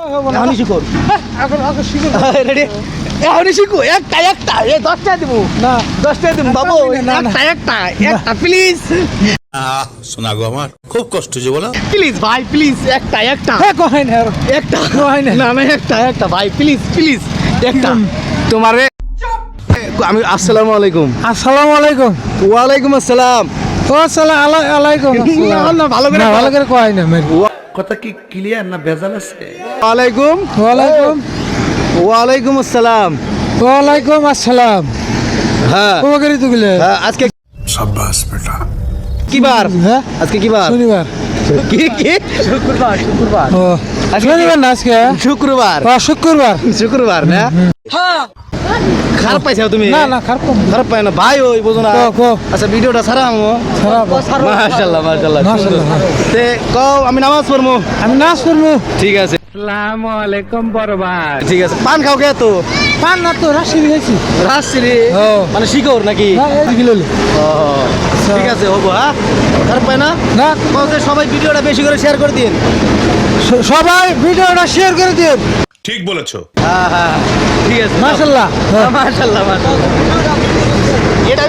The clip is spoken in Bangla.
এখনই শিখো রেডি এখনই শিখো একটা একটা এ 10টা দিব না 10টা দিব বাবু একটা একটা একটা প্লিজ শোনা গো আমার খুব কষ্ট যে বলো প্লিজ ভাই প্লিজ একটা একটা কয় না একটা কয় না না না একটা একটা ভাই প্লিজ প্লিজ একটা তোমারে আমি আসসালামু আলাইকুম আসসালামু আলাইকুম ওয়ালাইকুম আসসালাম ও সালাম আলাইকুম না, ভালো করে ভালো করে কয় না কথা কি ক্লিয়ার না ভেজাল আছে ওয়ালাইকুম ওয়ালাইকুম ওয়ালাইকুম আসসালাম ওয়ালাইকুম আসসালাম হ্যাঁ ও করে তুগলে আজকে সাব্বাস বেটা কি বার হ্যাঁ আজকে কি বার শনিবার কি কি শুক্রবার শুক্রবার ও শনিবার না আজকে শুক্রবার ও শুক্রবার শুক্রবার না খারাপ পাইছো তুমি না না খারাপ কম খারাপ পাই না ভাই ওই বুঝো না কো আচ্ছা ভিডিওটা ছাড়ামো খারাপ মাশাআল্লাহ মাশাআল্লাহ মাশাআল্লাহ। তে কও আমি নামাজ পড়মু আমি নাচ করবো ঠিক আছে আসসালামু আলাইকুম বড় ভাই ঠিক আছে পান খাও কে তো পান না তো রাশি গেছি রাজশাহী ও। মানে শিকর নাকি না এই কিলো ও ঠিক আছে হবো হ্যাঁ খারাপ পাই না না বলতে সবাই ভিডিওটা বেশি করে শেয়ার করে দিন সবাই ভিডিওটা শেয়ার করে দিন ঠিক বলেছো হ্যাঁ হ্যাঁ ঠিক আছে মাশাআল্লাহ মাশাআল্লাহ মাশাআল্লাহ এটা